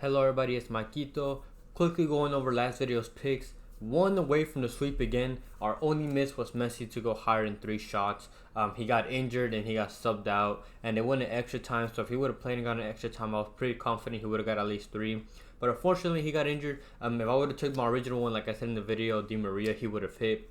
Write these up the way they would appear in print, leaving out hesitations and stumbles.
Hello everybody, it's Maikito. Quickly going over last video's picks. One away from the sweep again. Our only miss was Messi to go higher in 3 shots. He got injured and he got subbed out, and they went in extra time. So if he would have played and got an extra time, I was pretty confident he would have got at least 3. But unfortunately, he got injured. If I would have took my original one, like I said in the video, Di Maria, he would have hit.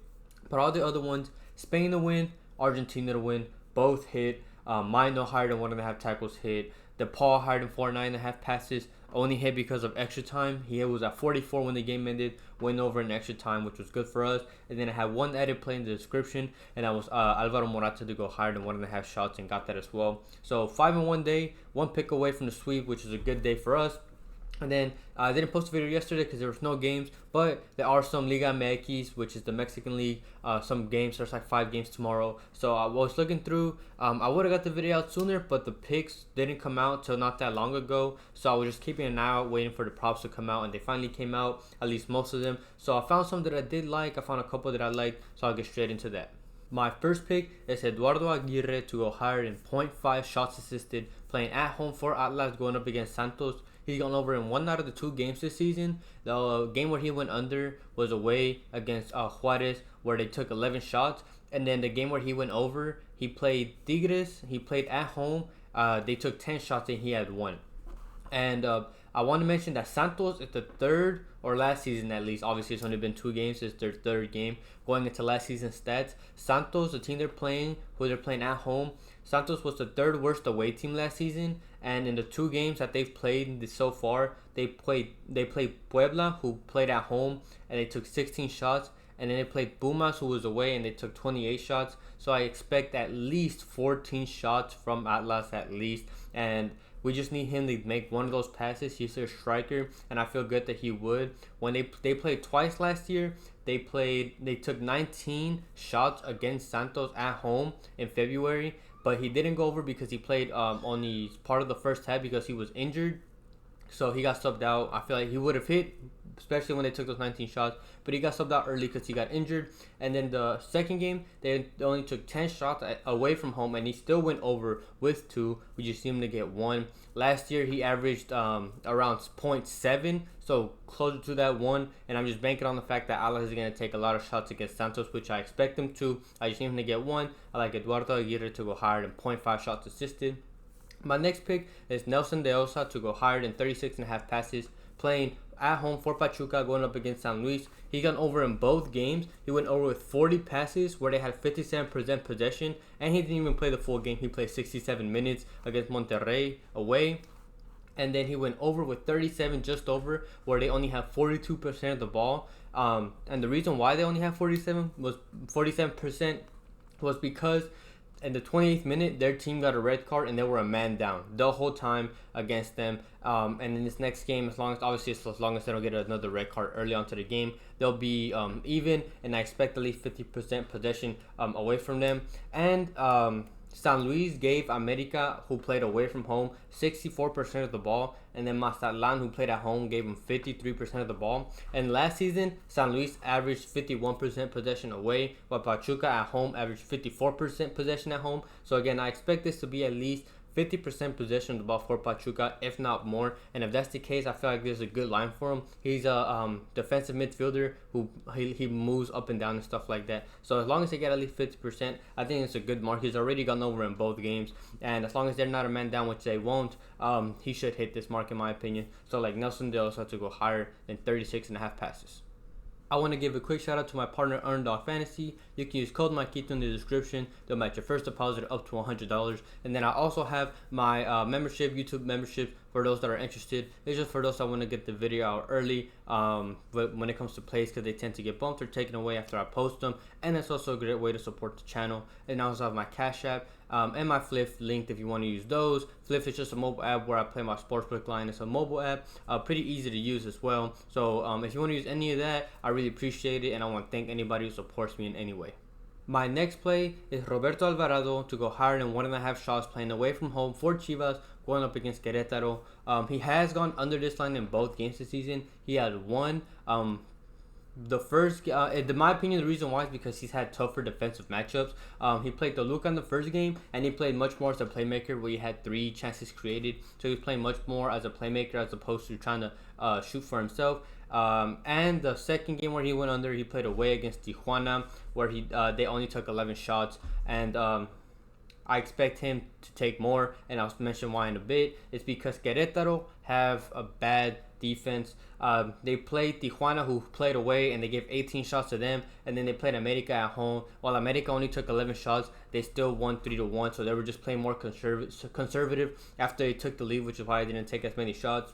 But all the other ones, Spain to win, Argentina to win, both hit. Mine no higher than 1.5 tackles hit. The Paul higher than 9.5 passes only hit because of extra time. He was at 44 when the game ended, went over in extra time, which was good for us. And then I had one edit play in the description, and that was Alvaro Morata to go higher than 1.5 shots and got that as well. So 5 in 1 day, 1 pick away from the sweep, which is a good day for us. And then I didn't post a video yesterday because there was no games, but there are some Liga MX, which is the Mexican league. Some games. There's like 5 games tomorrow. So I was looking through. I would have got the video out sooner, but the picks didn't come out till not that long ago. So I was just keeping an eye out, waiting for the props to come out, and they finally came out. At least most of them. So I found some that I did like. I found a couple that I liked. So I'll get straight into that. My first pick is Eduardo Aguirre to go higher in 0.5 shots assisted, playing at home for Atlas, going up against Santos. He's gone over in 1 out of the 2 games this season. The game where he went under was away against Juarez, where they took 11 shots. And then the game where he went over, he played Tigres. He played at home. They took 10 shots and he had 1. And I want to mention that Santos is the third, or last season at least, obviously it's only been 2 games, it's their 3rd game, going into last season's stats. Santos, the team they're playing, who they're playing at home, Santos was the 3rd worst away team last season, and in the 2 games that they've played so far, they played Puebla, who played at home, and they took 16 shots, and then they played Pumas, who was away, and they took 28 shots. So I expect at least 14 shots from Atlas at least, and we just need him to make one of those passes. He's their striker, and I feel good that he would. When they played twice last year, they took 19 shots against Santos at home in February, but he didn't go over because he played only part of the first half because he was injured. So he got subbed out. I feel like he would have hit, especially when they took those 19 shots, but he got subbed out early because he got injured. And then the second game, they only took 10 shots away from home, and he still went over with 2. We just seemed to get 1. Last year, he averaged around 0.7, so closer to that 1. And I'm just banking on the fact that Atlas is going to take a lot of shots against Santos, which I expect him to. I just need him to get 1. I like Eduardo Aguirre to go higher than 0.5 shots assisted. My next pick is Nelson Deossa to go higher than 36.5 passes, playing at home for Pachuca, going up against San Luis. He got over in both games. He went over with 40 passes where they had 57% possession, and he didn't even play the full game. He played 67 minutes against Monterrey away. And then he went over with 37, just over, where they only have 42% of the ball. And the reason why they only have 47% was because in the 28th minute, their team got a red card and they were a man down the whole time against them. And in this next game, as long as they don't get another red card early onto the game, they'll be even. And I expect at least 50% possession away from them. And San Luis gave America, who played away from home, 64% of the ball, and then Mazatlan, who played at home, gave him 53% of the ball. And last season, San Luis averaged 51% possession away, while Pachuca at home averaged 54% possession at home. So again, I expect this to be at least 50% possession of the ball for Pachuca, if not more. And if that's the case, I feel like there's a good line for him. He's a defensive midfielder who he moves up and down and stuff like that. So as long as they get at least 50%, I think it's a good mark. He's already gone over in both games. And as long as they're not a man down, which they won't, he should hit this mark in my opinion. So like Nelson Deossa to go higher than 36.5 passes. I want to give a quick shout out to my partner Underdog Fantasy. You can use code Maikito in the description. They'll match your first deposit up to $100. And then I also have my YouTube membership for those that are interested. It's just for those that want to get the video out early. But when it comes to plays, because they tend to get bumped or taken away after I post them. And it's also a great way to support the channel. And I also have my Cashapp and my Fliff linked if you want to use those. Fliff is just a mobile app where I play my sportsbook line. It's a mobile app, pretty easy to use as well. So if you want to use any of that, I really appreciate it, and I want to thank anybody who supports me in any way. My next play is Roberto Alvarado to go higher than 1.5 shots, playing away from home for Chivas, going up against Querétaro. He has gone under this line in both games this season. He had 1 The first, in my opinion, the reason why is because he's had tougher defensive matchups. He played Toluca in the first game, and he played much more as a playmaker, where he had 3 chances created. So he was playing much more as a playmaker as opposed to trying to shoot for himself. And the second game where he went under, he played away against Tijuana, where they only took 11 shots, and I expect him to take more, and I'll mention why in a bit. It's because Querétaro have a bad defense. They played Tijuana, who played away, and they gave 18 shots to them, and then they played America at home. While America only took 11 shots, they still won 3-1, so they were just playing more conservative after they took the lead, which is why they didn't take as many shots.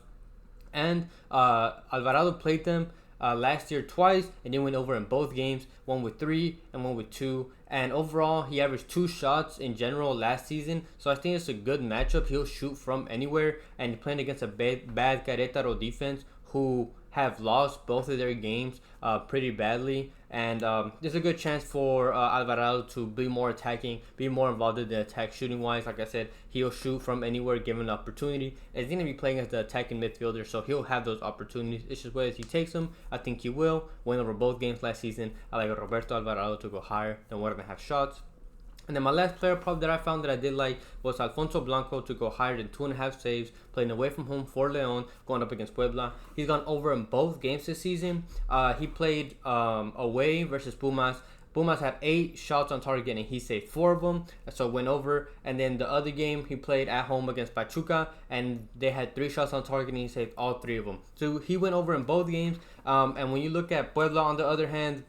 And Alvarado played them last year twice, and they went over in both games, one with 3 and one with 2. And overall, he averaged 2 shots in general last season. So I think it's a good matchup. He'll shoot from anywhere, and he's playing against a bad Querétaro defense who have lost both of their games pretty badly. And there's a good chance for Alvarado to be more attacking, be more involved in the attack shooting wise. Like I said, he'll shoot from anywhere given the opportunity. And he's going to be playing as the attacking midfielder, so he'll have those opportunities. It's just whether he takes them. I think he will. Win over both games last season. I like Roberto Alvarado to go higher than 1.5 shots. And then my last player prop that I found that I did like was Alonso Blanco to go higher than 2.5 saves, playing away from home for León, going up against Puebla. He's gone over in both games this season. He played away versus Pumas. Pumas had 8 shots on target, and he saved 4 of them, so went over. And then the other game, he played at home against Pachuca, and they had 3 shots on target, and he saved all 3 of them. So he went over in both games. And when you look at Puebla, on the other hand,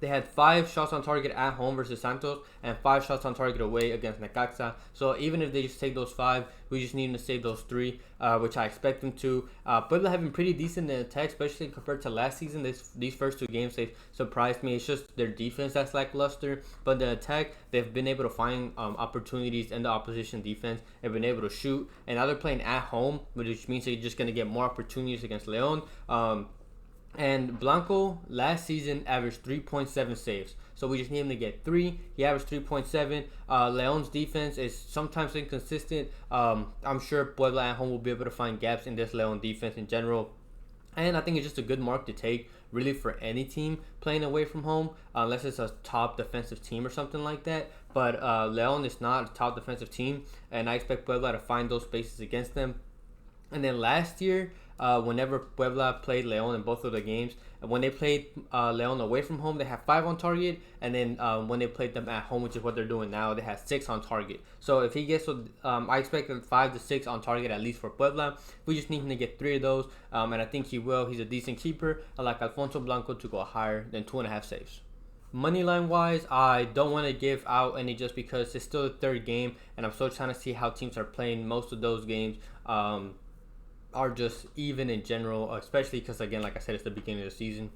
they had 5 shots on target at home versus Santos and 5 shots on target away against Necaxa. So even if they just take those 5, we just need them to save those 3, which I expect them to. Puebla have been pretty decent in attack, especially compared to last season. These first 2 games, they've surprised me. It's just their defense that's lackluster. But the attack, they've been able to find opportunities in the opposition defense. They've been able to shoot. And now they're playing at home, which means they're just going to get more opportunities against León. And Blanco last season averaged 3.7 saves. So we just need him to get 3. He averaged 3.7. León's defense is sometimes inconsistent. I'm sure Puebla at home will be able to find gaps in this León defense in general. And I think it's just a good mark to take, really, for any team playing away from home, unless it's a top defensive team or something like that. But León is not a top defensive team, and I expect Puebla to find those spaces against them. And then last year, whenever Puebla played León in both of the games, and when they played León away from home, they had 5 on target, and then when they played them at home, which is what they're doing now, they had 6 on target. So if he gets, I expect 5 to 6 on target at least for Puebla. We just need him to get 3 of those, and I think he will. He's a decent keeper. I like Alonso Blanco to go higher than 2.5 saves. Moneyline wise, I don't want to give out any just because it's still the 3rd game, and I'm still trying to see how teams are playing. Most of those games are just even in general, especially because, again, like I said, it's the beginning of the season.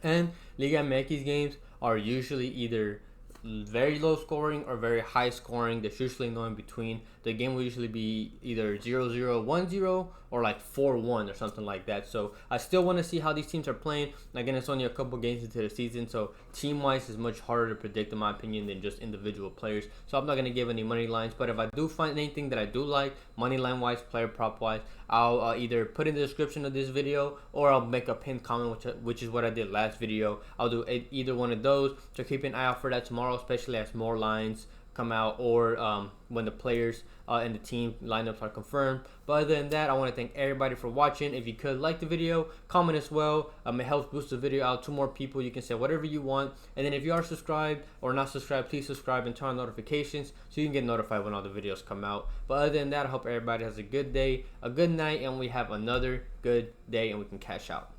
And Liga MX games are usually either very low scoring or very high scoring. There's usually no in between. The game will usually be either 0-0, 1-0, or like 4-1 or something like that. So I still want to see how these teams are playing. Again, it's only a couple games into the season, so team-wise is much harder to predict, in my opinion, than just individual players. So I'm not going to give any money lines, but if I do find anything that I do like, money line-wise, player prop-wise, I'll either put in the description of this video, or I'll make a pinned comment, which is what I did last video. I'll do either one of those, so keep an eye out for that tomorrow, especially as more lines come out, or when the players and the team lineups are confirmed. But other than that, I want to thank everybody for watching. If you could like the video, comment as well. It helps boost the video out to more people. You can say whatever you want. And then if you are subscribed or not subscribed, please subscribe and turn on notifications so you can get notified when all the videos come out. But other than that, I hope everybody has a good day, a good night, and we have another good day and we can cash out.